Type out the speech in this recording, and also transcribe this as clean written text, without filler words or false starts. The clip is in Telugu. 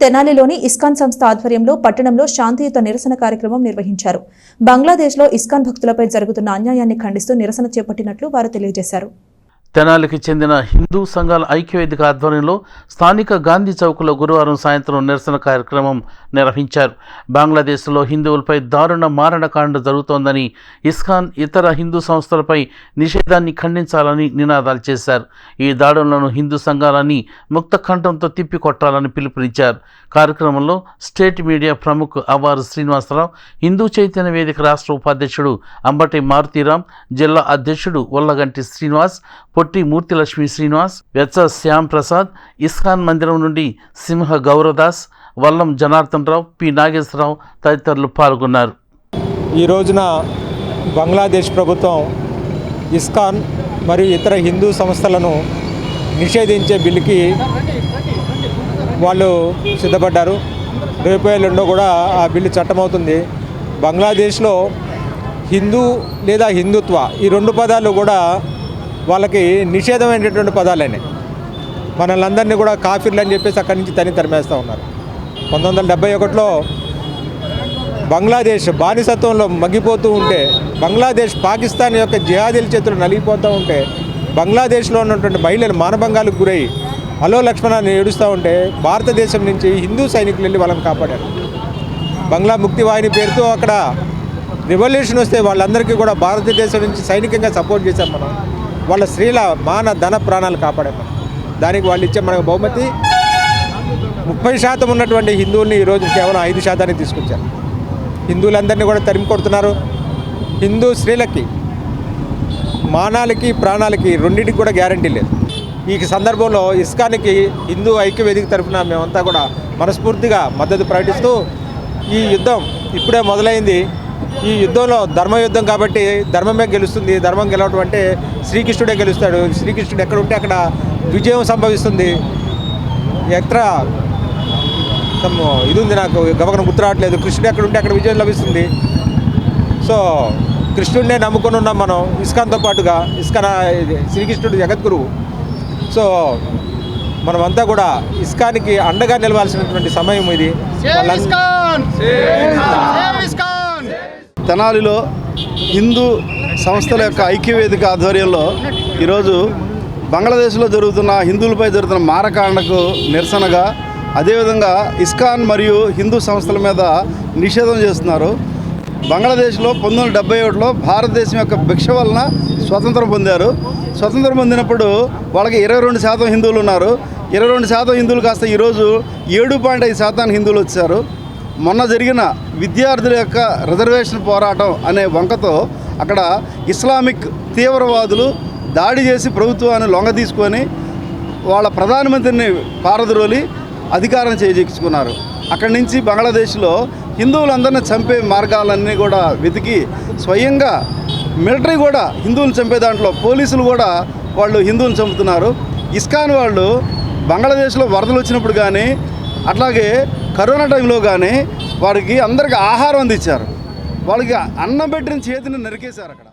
తెనాలిలోని ఇస్కాన్ సంస్థ ఆధ్వర్యంలో పట్టణంలో శాంతియుత నిరసన కార్యక్రమం నిర్వహించారు. బంగ్లాదేశ్లో ఇస్కాన్ భక్తులపై జరుగుతున్న అన్యాయాన్ని ఖండిస్తూ నిరసన చేపట్టినట్లు వారు తెలియజేశారు. తెనాలికి చెందిన హిందూ సంఘాల ఐక్యవేదిక ఆధ్వర్యంలో స్థానిక గాంధీ చౌక్లో గురువారం సాయంత్రం నిరసన కార్యక్రమం నిర్వహించారు. బంగ్లాదేశ్లో హిందువులపై దారుణ మారణకాండ జరుగుతోందని, ఇస్కాన్ ఇతర హిందూ సంస్థలపై నిషేధాన్ని ఖండించాలని నినాదాలు చేశారు. ఈ దాడులను హిందూ సంఘాలని ముక్త కంఠంతో తిప్పికొట్టాలని పిలుపునిచ్చారు. కార్యక్రమంలో స్టేట్ మీడియా ప్రముఖ్ అవ్వారు శ్రీనివాసరావు, హిందూ చైతన్య వేదిక రాష్ట్ర ఉపాధ్యక్షుడు అంబటి మారుతీరాం, జిల్లా అధ్యక్షుడు ఉల్లగంటి శ్రీనివాస్, పొట్టి మూర్తిలక్ష్మి శ్రీనివాస్, వెచ్చ శ్యామ్ ప్రసాద్, ఇస్కాన్ మందిరం నుండి సింహ గౌరదాస్, వల్లం జనార్దన్ రావు, పి నాగేశ్వరరావు తదితరులు పాల్గొన్నారు. ఈ రోజున బంగ్లాదేశ్ ప్రభుత్వం ఇస్కాన్ మరియు ఇతర హిందూ సంస్థలను నిషేధించే బిల్లుకి వాళ్ళు సిద్ధపడ్డారు. రేపు ఎల్లుండో కూడా ఆ బిల్లు చట్టమవుతుంది. బంగ్లాదేశ్లో హిందూ లేదా హిందుత్వ ఈ రెండు పదాలు కూడా వాళ్ళకి నిషేధమైనటువంటి పదాలనే. మనల్ని అందరినీ కూడా కాఫీర్లు అని చెప్పేసి అక్కడి నుంచి తరిమేస్తూ ఉన్నారు. 1971లో బంగ్లాదేశ్ బానిసత్వంలో మగ్గిపోతూ ఉంటే, బంగ్లాదేశ్ పాకిస్తాన్ యొక్క జిహాదీల చేతులు నలిగిపోతూ ఉంటే, బంగ్లాదేశ్లో ఉన్నటువంటి మహిళలు మానభంగాలకు గురై అలో లక్ష్మణాన్ని ఏడుస్తూ ఉంటే భారతదేశం నుంచి హిందూ సైనికులు వెళ్ళి వాళ్ళని కాపాడారు. బంగ్లా ముక్తి వాహిని పేరుతో అక్కడ రివల్యూషన్ వస్తే వాళ్ళందరికీ కూడా భారతదేశం నుంచి సైనికంగా సపోర్ట్ చేశాం మనం. వాళ్ళ స్త్రీల మాన ధన ప్రాణాలు కాపాడాం మనం. దానికి వాళ్ళు ఇచ్చే మనకు బహుమతి 30% ఉన్నటువంటి హిందువుల్ని ఈరోజు కేవలం 5% తీసుకొచ్చారు. హిందువులందరినీ కూడా తరిమి కొడుతున్నారు. హిందూ స్త్రీలకి మానాలకి ప్రాణాలకి రెండింటికి కూడా గ్యారంటీ లేదు. ఈ సందర్భంలో ఇస్కాన్కి హిందూ ఐక్యవేదిక తరఫున మేమంతా కూడా మనస్ఫూర్తిగా మద్దతు ప్రకటిస్తూ, ఈ యుద్ధం ఇప్పుడే మొదలైంది. ఈ యుద్ధంలో ధర్మయుద్ధం కాబట్టి ధర్మమే గెలుస్తుంది. ధర్మం గెలవడం అంటే శ్రీకృష్ణుడే గెలుస్తాడు. శ్రీకృష్ణుడు ఎక్కడ ఉంటే అక్కడ విజయం సంభవిస్తుంది. ఎక్కడ ఇది ఉంది, నాకు గమనం గుర్తు రావట్లేదు. కృష్ణుడు ఎక్కడ ఉంటే అక్కడ విజయం లభిస్తుంది. సో కృష్ణుడినే నమ్ముకొని ఉన్నాం మనం ఇస్కాన్తో పాటుగా. ఇస్కాన్ శ్రీకృష్ణుడు జగద్గురువు. సో మనమంతా కూడా ఇస్కాన్కి అండగా నిలవాల్సినటువంటి సమయం ఇది. తెనాలిలో హిందూ సంస్థల యొక్క ఐక్యవేదిక ఆధ్వర్యంలో ఈరోజు బంగ్లాదేశ్లో జరుగుతున్న హిందువులపై జరుగుతున్న మారకాండకు నిరసనగా, అదేవిధంగా ఇస్కాన్ మరియు హిందూ సంస్థల మీద నిషేధం చేస్తున్నారు. బంగ్లాదేశ్లో 1971లో భారతదేశం యొక్క భిక్ష వలన స్వతంత్రం పొందారు. స్వతంత్రం పొందినప్పుడు వాళ్ళకి 22% హిందువులు ఉన్నారు. 22% హిందువులు కాస్త ఈరోజు 7.5% హిందువులు వచ్చారు. మొన్న జరిగిన విద్యార్థుల యొక్క రిజర్వేషన్ పోరాటం అనే వంకతో అక్కడ ఇస్లామిక్ తీవ్రవాదులు దాడి చేసి ప్రభుత్వాన్ని లొంగ తీసుకొని వాళ్ళ ప్రధానమంత్రిని పారద్రోలి అధికారం చేజిక్చుకున్నారు. అక్కడి నుంచి బంగ్లాదేశ్లో హిందువులందరినీ చంపే మార్గాలన్నీ కూడా వెతికి స్వయంగా మిలిటరీ కూడా హిందువులు చంపే దాంట్లో పోలీసులు కూడా వాళ్ళు హిందువులు చంపుతున్నారు. ఇస్కాన్ వాళ్ళు బంగ్లాదేశ్లో వరదలు వచ్చినప్పుడు కానీ, అట్లాగే కరోనా టైంలో కానీ వారికి అందరికీ ఆహారం అందించారు. వాళ్ళకి అన్నం పెట్టిన చేతిని నరికేశారు అక్కడ.